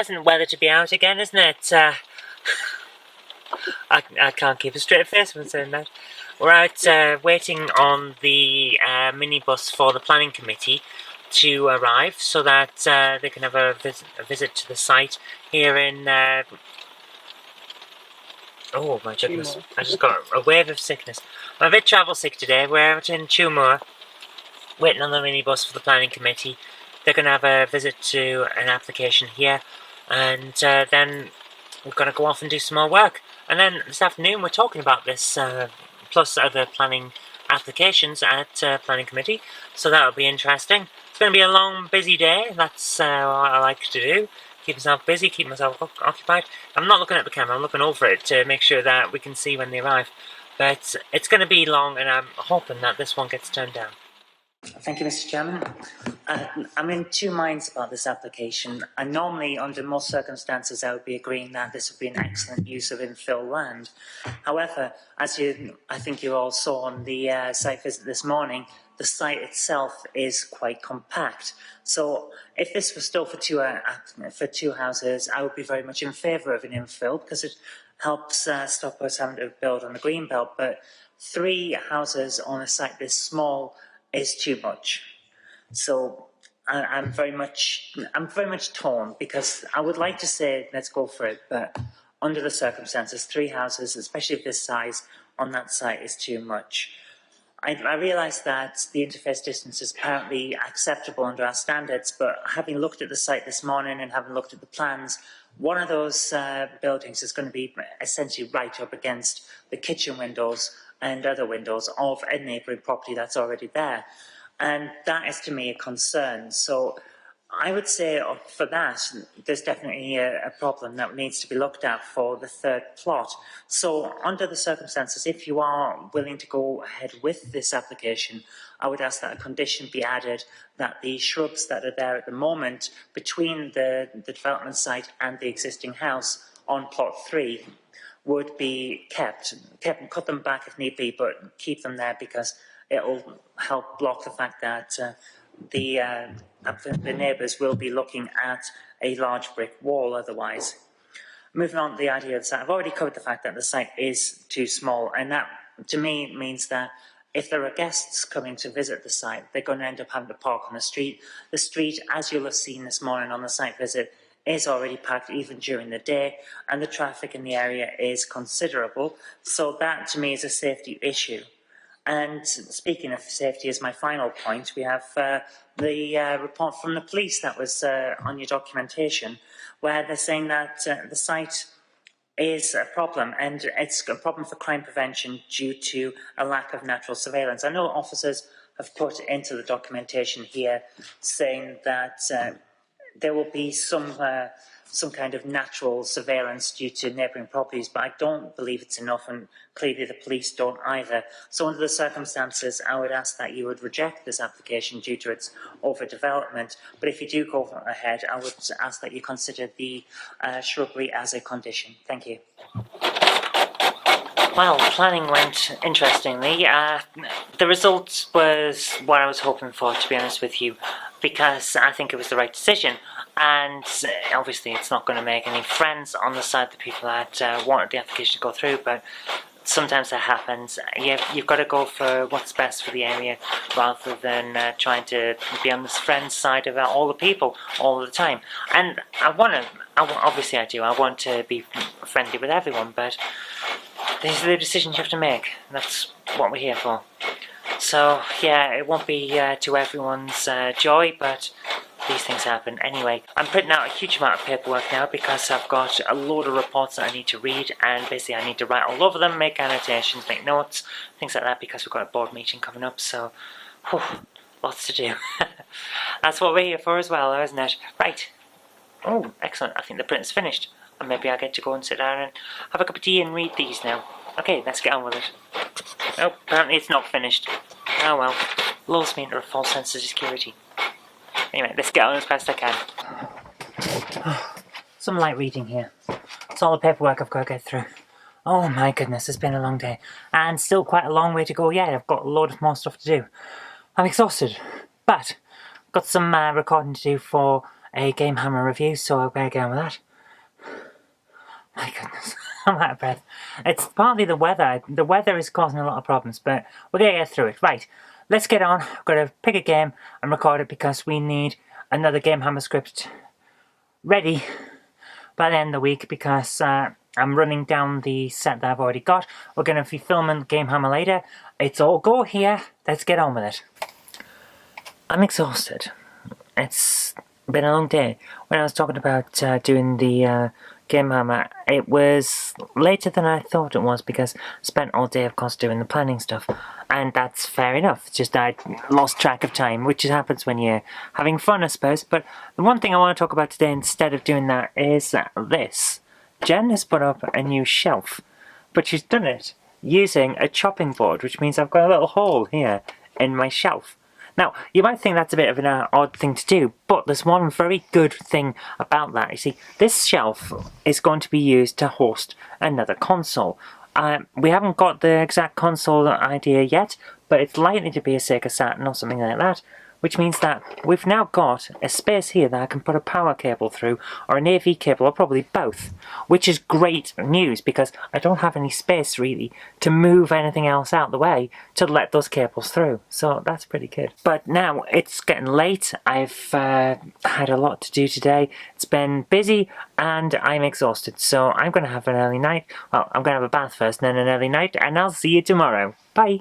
pleasant weather to be out again, isn't it? I can't keep a straight face when saying that. We're out waiting on the minibus for the planning committee to arrive so that they can have a visit to the site here in... oh my goodness, I just got a wave of sickness. I'm a bit travel sick today. We're out in Tumor, waiting on the minibus for the planning committee. They're going to have a visit to an application here, and then we're going to go off and do some more work. And then this afternoon we're talking about this, plus other planning applications at planning committee, so that'll be interesting. It's going to be a long, busy day. That's what I like to do. Keep myself busy, keep myself occupied. I'm not looking at the camera, I'm looking over it to make sure that we can see when they arrive. But it's going to be long, and I'm hoping that this one gets turned down. Thank you, Mr. Chairman. I'm in two minds about this application. And normally, under most circumstances, I would be agreeing that this would be an excellent use of infill land. However, as I think you all saw on the site visit this morning, the site itself is quite compact. So if this was still for two houses, I would be very much in favour of an infill because it helps stop us having to build on the green belt. But 3 houses on a site this small is too much. So I'm very much torn because I would like to say let's go for it, but under the circumstances, 3 houses, especially of this size, on that site is too much. I realise that the interface distance is apparently acceptable under our standards, but having looked at the site this morning and having looked at the plans, one of those buildings is going to be essentially right up against the kitchen windows and other windows of a neighbouring property that's already there. And that is to me a concern. So I would say for that, there's definitely a problem that needs to be looked at for the 3rd plot. So under the circumstances, if you are willing to go ahead with this application, I would ask that a condition be added that the shrubs that are there at the moment between the development site and the existing house on plot 3 would be kept, cut them back if need be, but keep them there because it will help block the fact that the neighbours will be looking at a large brick wall otherwise. Moving on to the idea of the site, I've already covered the fact that the site is too small, and that to me means that if there are guests coming to visit the site, they're going to end up having to park on the street. The street, as you'll have seen this morning on the site visit, is already packed even during the day, and the traffic in the area is considerable. So that to me is a safety issue. And speaking of safety, as my final point, we have the report from the police that was on your documentation, where they're saying that the site is a problem, and it's a problem for crime prevention due to a lack of natural surveillance. I know officers have put into the documentation here saying that there will be some kind of natural surveillance due to neighbouring properties, but I don't believe it's enough, and clearly the police don't either. So under the circumstances, I would ask that you would reject this application due to its overdevelopment. But if you do go ahead, I would ask that you consider the shrubbery as a condition. Thank you. Well, planning went interestingly. The result was what I was hoping for, to be honest with you, because I think it was the right decision. And obviously it's not going to make any friends on the side of the people that wanted the application to go through, but sometimes that happens. You've got to go for what's best for the area rather than trying to be on the friends side of all the people all the time. And obviously I do, I want to be friendly with everyone, but these are the decisions you have to make. That's what we're here for. So yeah, it won't be to everyone's joy, but these things happen. Anyway, I'm putting out a huge amount of paperwork now because I've got a load of reports that I need to read, and basically I need to write all over them, make annotations, make notes, things like that, because we've got a board meeting coming up, so lots to do. That's what we're here for as well, isn't it? Right. Oh, excellent. I think the print's finished. And maybe I'll get to go and sit down and have a cup of tea and read these now. Okay, let's get on with it. Oh, apparently it's not finished. Oh well. Lulls me into a false sense of security. Anyway, let's get on as fast as I can. Some light reading here. It's all the paperwork I've got to get through. Oh my goodness, it's been a long day. And still quite a long way to go yet. I've got a load of more stuff to do. I'm exhausted. But I've got some recording to do for a Game Hammer review, so I'll better get on with that. My goodness, I'm out of breath. It's partly the weather. The weather is causing a lot of problems, but we're going to get through it. Right, let's get on. I've got to pick a game and record it because we need another Game Hammer script ready by the end of the week because I'm running down the set that I've already got. We're going to be filming Game Hammer later. It's all go here. Let's get on with it. I'm exhausted. It's been a long day. When I was talking about doing the Game Hammer, it was later than I thought it was because I spent all day, of course, doing the planning stuff. And that's fair enough. It's just I lost track of time, which happens when you're having fun, I suppose. But the one thing I want to talk about today instead of doing that is this. Jen has put up a new shelf, but she's done it using a chopping board, which means I've got a little hole here in my shelf. Now, you might think that's a bit of an odd thing to do, but there's one very good thing about that. You see, this shelf is going to be used to host another console. We haven't got the exact console idea yet, but it's likely to be a Sega Saturn or something like that, which means that we've now got a space here that I can put a power cable through, or an AV cable, or probably both, which is great news because I don't have any space really to move anything else out the way to let those cables through, so that's pretty good. But now it's getting late. I've had a lot to do today. It's been busy and I'm exhausted, so I'm going to have an early night. Well, I'm going to have a bath first and then an early night, and I'll see you tomorrow. Bye!